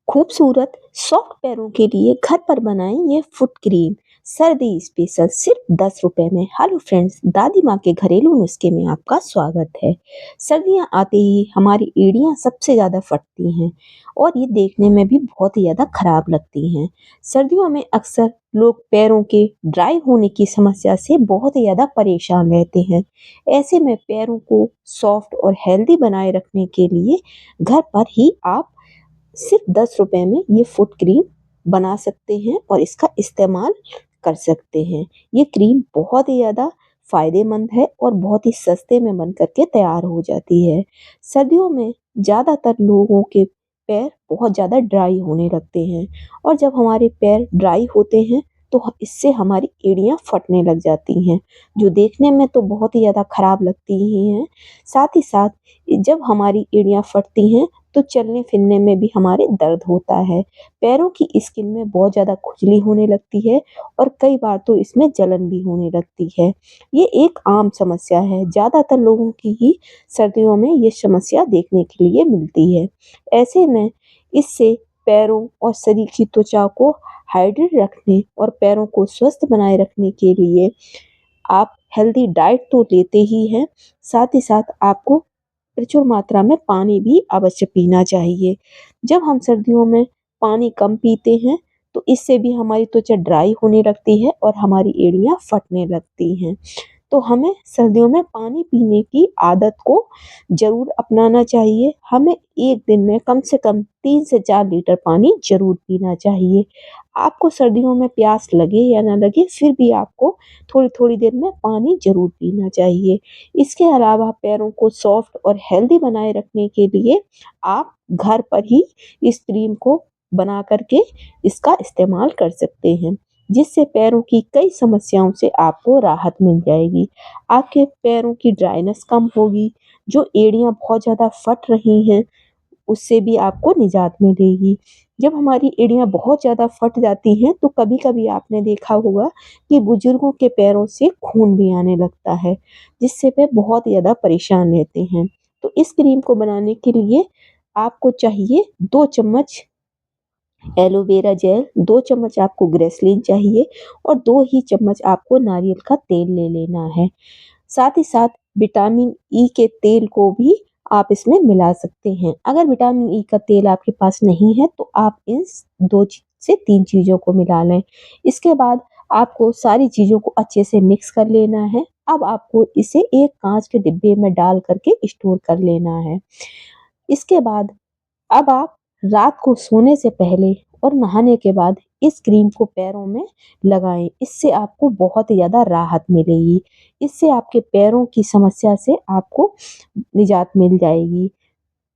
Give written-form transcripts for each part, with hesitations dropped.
खूबसूरत सॉफ्ट पैरों के लिए घर पर बनाएं ये फुट क्रीम सर्दी स्पेशल सिर्फ 10 रुपए में। हेलो फ्रेंड्स, दादी माँ के घरेलू नुस्खे में आपका स्वागत है। सर्दियाँ आते ही हमारी एड़ियाँ सबसे ज़्यादा फटती हैं और ये देखने में भी बहुत ही ज़्यादा खराब लगती हैं। सर्दियों में अक्सर लोग पैरों के ड्राई होने की समस्या से बहुत ही ज़्यादा परेशान रहते हैं। ऐसे में पैरों को सॉफ्ट और हेल्दी बनाए रखने के लिए घर पर ही आप सिर्फ 10 रुपए में ये फुट क्रीम बना सकते हैं और इसका इस्तेमाल कर सकते हैं। ये क्रीम बहुत ही ज़्यादा फायदेमंद है और बहुत ही सस्ते में बन करके तैयार हो जाती है। सर्दियों में ज़्यादातर लोगों के पैर बहुत ज़्यादा ड्राई होने लगते हैं और जब हमारे पैर ड्राई होते हैं तो इससे हमारी एड़ियाँ फटने लग जाती हैं, जो देखने में तो बहुत ही ज़्यादा खराब लगती ही हैं। साथ ही साथ जब हमारी एड़ियाँ फटती हैं तो चलने फिरने में भी हमारे दर्द होता है। पैरों की स्किन में बहुत ज़्यादा खुजली होने लगती है और कई बार तो इसमें जलन भी होने लगती है। ये एक आम समस्या है, ज़्यादातर लोगों की ही सर्दियों में ये समस्या देखने के लिए मिलती है। ऐसे में इससे पैरों और शरीर की त्वचा को हाइड्रेट रखने और पैरों को स्वस्थ बनाए रखने के लिए आप हेल्दी डाइट तो लेते ही हैं, साथ ही साथ आपको प्रचुर मात्रा में पानी भी अवश्य पीना चाहिए। जब हम सर्दियों में पानी कम पीते हैं तो इससे भी हमारी त्वचा ड्राई होने लगती है और हमारी एड़ियाँ फटने लगती हैं। तो हमें सर्दियों में पानी पीने की आदत को ज़रूर अपनाना चाहिए। हमें एक दिन में कम से कम 3 से 4 लीटर पानी ज़रूर पीना चाहिए। आपको सर्दियों में प्यास लगे या ना लगे, फिर भी आपको थोड़ी-थोड़ी देर में पानी ज़रूर पीना चाहिए। इसके अलावा पैरों को सॉफ्ट और हेल्दी बनाए रखने के लिए आप घर पर ही इस क्रीम को बना कर के इसका इस्तेमाल कर सकते हैं, जिससे पैरों की कई समस्याओं से आपको राहत मिल जाएगी। आपके पैरों की ड्राइनेस कम होगी, जो एड़ियाँ बहुत ज़्यादा फट रही हैं उससे भी आपको निजात मिलेगी। जब हमारी एड़ियाँ बहुत ज़्यादा फट जाती हैं तो कभी-कभी आपने देखा होगा कि बुजुर्गों के पैरों से खून भी आने लगता है, जिससे वे बहुत ज़्यादा परेशान रहते हैं। तो इस क्रीम को बनाने के लिए आपको चाहिए 2 चम्मच एलोवेरा जेल, 2 चम्मच आपको ग्रेसलीन चाहिए और 2 ही चम्मच आपको नारियल का तेल ले लेना है। साथ ही साथ विटामिन ई के तेल को भी आप इसमें मिला सकते हैं। अगर विटामिन ई का तेल आपके पास नहीं है तो आप इन 2 से 3 चीज़ों को मिला लें। इसके बाद आपको सारी चीज़ों को अच्छे से मिक्स कर लेना है। अब आपको इसे एक काँच के डिब्बे में डाल कर के स्टोर कर लेना है। इसके बाद अब आप रात को सोने से पहले और नहाने के बाद इस क्रीम को पैरों में लगाएं। इससे आपको बहुत ही ज़्यादा राहत मिलेगी। इससे आपके पैरों की समस्या से आपको निजात मिल जाएगी।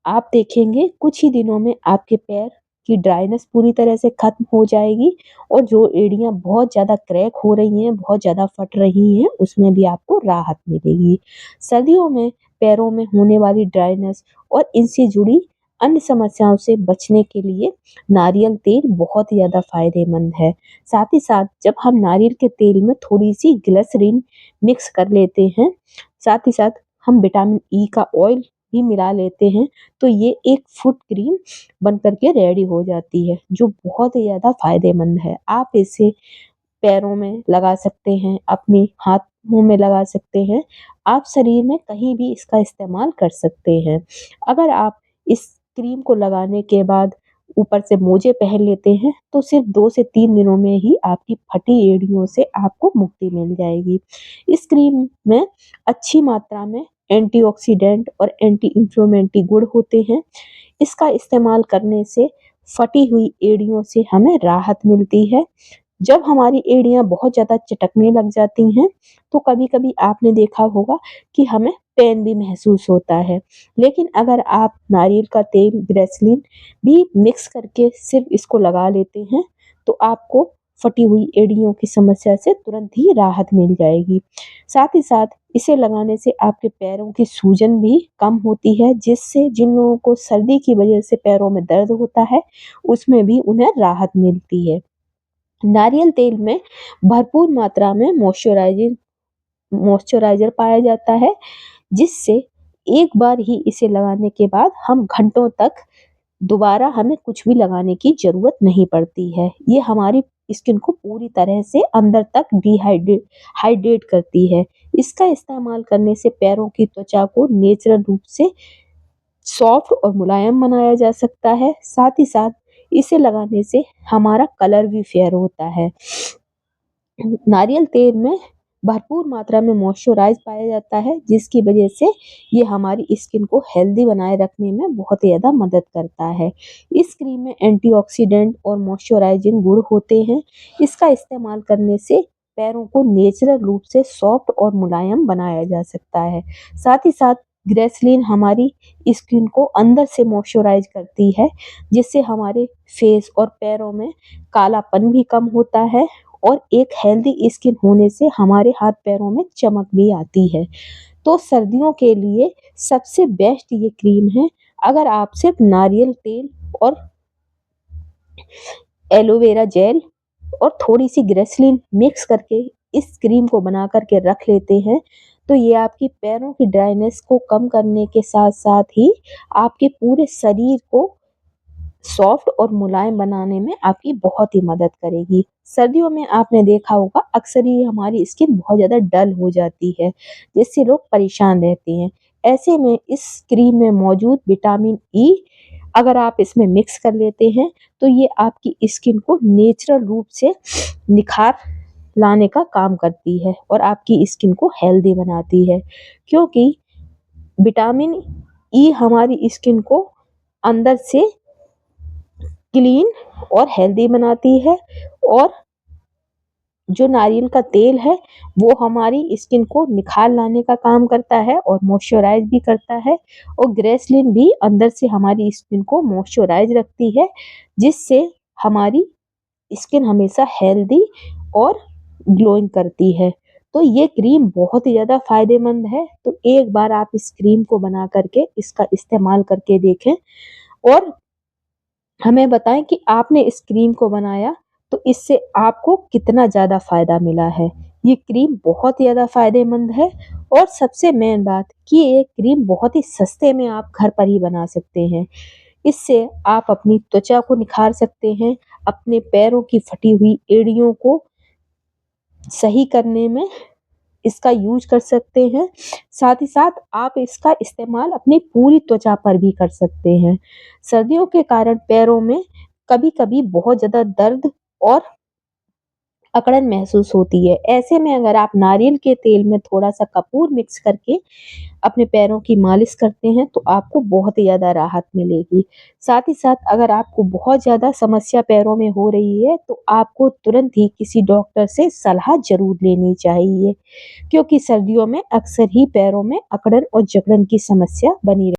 आप देखेंगे कुछ ही दिनों में आपके पैर की ड्राइनेस पूरी तरह से खत्म हो जाएगी और जो एड़ियाँ बहुत ज़्यादा क्रैक हो रही हैं, बहुत ज़्यादा फट रही हैं, उसमें भी आपको राहत मिलेगी। सर्दियों में पैरों में होने वाली ड्राइनेस और इनसे जुड़ी अन्य समस्याओं से बचने के लिए नारियल तेल बहुत ही ज़्यादा फायदेमंद है। साथ ही साथ जब हम नारियल के तेल में थोड़ी-सी ग्लिसरीन मिक्स कर लेते हैं, साथ ही साथ हम विटामिन ई का ऑयल भी मिला लेते हैं, तो ये एक फुट क्रीम बन कर के रेडी हो जाती है, जो बहुत ही ज़्यादा फ़ायदेमंद है। आप इसे पैरों में लगा सकते हैं, अपने हाथों में लगा सकते हैं, आप शरीर में कहीं भी इसका इस्तेमाल कर सकते हैं। अगर आप इस क्रीम को लगाने के बाद ऊपर से मोजे पहन लेते हैं, तो सिर्फ 2 से 3 दिनों में ही आपकी फटी एड़ियों से आपको मुक्ति मिल जाएगी। इस क्रीम में अच्छी मात्रा में एंटीऑक्सीडेंट और एंटी इन्फ्लेमेटरी गुण होते हैं। इसका इस्तेमाल करने से फटी हुई एड़ियों से हमें राहत मिलती है। जब हमारी एड़ियाँ बहुत ज़्यादा चटकने लग जाती हैं, तो कभी-कभी आपने देखा होगा कि हमें पेन भी महसूस होता है। लेकिन अगर आप नारियल का तेल, ग्लिसरीन भी मिक्स करके सिर्फ इसको लगा लेते हैं, तो आपको फटी हुई एड़ियों की समस्या से तुरंत ही राहत मिल जाएगी। साथ ही साथ इसे लगाने से आपके पैरों की सूजन भी कम होती है, जिससे जिन लोगों को सर्दी की वजह से पैरों में दर्द होता है, उसमें भी उन्हें राहत मिलती है। नारियल तेल में भरपूर मात्रा में मॉइस्चराइज़र पाया जाता है, जिससे एक बार ही इसे लगाने के बाद हम घंटों तक दोबारा हमें कुछ भी लगाने की ज़रूरत नहीं पड़ती है। ये हमारी स्किन को पूरी तरह से अंदर तक हाइड्रेट करती है। इसका इस्तेमाल करने से पैरों की त्वचा को नेचुरल रूप से सॉफ्ट और मुलायम बनाया जा सकता है। साथ ही साथ इसे लगाने से हमारा कलर भी फेयर होता है। नारियल तेल में भरपूर मात्रा में मॉइस्चराइज़ पाया जाता है, जिसकी वजह से ये हमारी स्किन को हेल्दी बनाए रखने में बहुत ही ज़्यादा मदद करता है। इस क्रीम में एंटीऑक्सीडेंट और मॉइस्चराइजिंग गुण होते हैं। इसका इस्तेमाल करने से पैरों को नेचुरल रूप से सॉफ्ट और मुलायम बनाया जा सकता है। साथ ही साथ ग्लिसरीन हमारी स्किन को अंदर से मॉइस्चराइज़ करती है, जिससे हमारे फेस और पैरों में कालापन भी कम होता है और एक हेल्दी स्किन होने से हमारे हाथ पैरों में चमक भी आती है। तो सर्दियों के लिए सबसे बेस्ट ये क्रीम है। अगर आप सिर्फ नारियल तेल और एलोवेरा जेल और थोड़ी सी ग्लिसरीन मिक्स करके इस क्रीम को बना करके रख लेते हैं, तो ये आपकी पैरों की ड्राइनेस को कम करने के साथ साथ ही आपके पूरे शरीर को सॉफ्ट और मुलायम बनाने में आपकी बहुत ही मदद करेगी। सर्दियों में आपने देखा होगा अक्सर ही हमारी स्किन बहुत ज़्यादा डल हो जाती है, जिससे लोग परेशान रहते हैं। ऐसे में इस क्रीम में मौजूद विटामिन ई अगर आप इसमें मिक्स कर लेते हैं, तो ये आपकी स्किन को नेचुरल रूप से निखार लाने का काम करती है और आपकी स्किन को हेल्दी बनाती है। क्योंकि विटामिन ई हमारी स्किन को अंदर से क्लीन और हेल्दी बनाती है और जो नारियल का तेल है वो हमारी स्किन को निखार लाने का काम करता है और मॉइस्चराइज भी करता है और ग्लिसरीन भी अंदर से हमारी स्किन को मॉइस्चराइज रखती है, जिससे हमारी स्किन हमेशा हेल्दी और ग्लोइंग करती है। तो ये क्रीम बहुत ही ज़्यादा फ़ायदेमंद है, तो एक बार आप इस क्रीम को बना करके इसका इस्तेमाल करके देखें और हमें बताएं कि आपने इस क्रीम को बनाया तो इससे आपको कितना ज़्यादा फ़ायदा मिला है। ये क्रीम बहुत ही ज़्यादा फ़ायदेमंद है और सबसे मेन बात कि ये क्रीम बहुत ही सस्ते में आप घर पर ही बना सकते हैं। इससे आप अपनी त्वचा को निखार सकते हैं, अपने पैरों की फटी हुई एड़ियों को सही करने में इसका यूज़ कर सकते हैं। साथ ही साथ आप इसका इस्तेमाल अपनी पूरी त्वचा पर भी कर सकते हैं। सर्दियों के कारण पैरों में कभी-कभी बहुत ज़्यादा दर्द और अकड़न महसूस होती है। ऐसे में अगर आप नारियल के तेल में थोड़ा-सा कपूर मिक्स करके अपने पैरों की मालिश करते हैं, तो आपको बहुत ही ज़्यादा राहत मिलेगी। साथ ही साथ अगर आपको बहुत ज़्यादा समस्या पैरों में हो रही है, तो आपको तुरंत ही किसी डॉक्टर से सलाह ज़रूर लेनी चाहिए, क्योंकि सर्दियों में अक्सर ही पैरों में अकड़न और जकड़न की समस्या बनी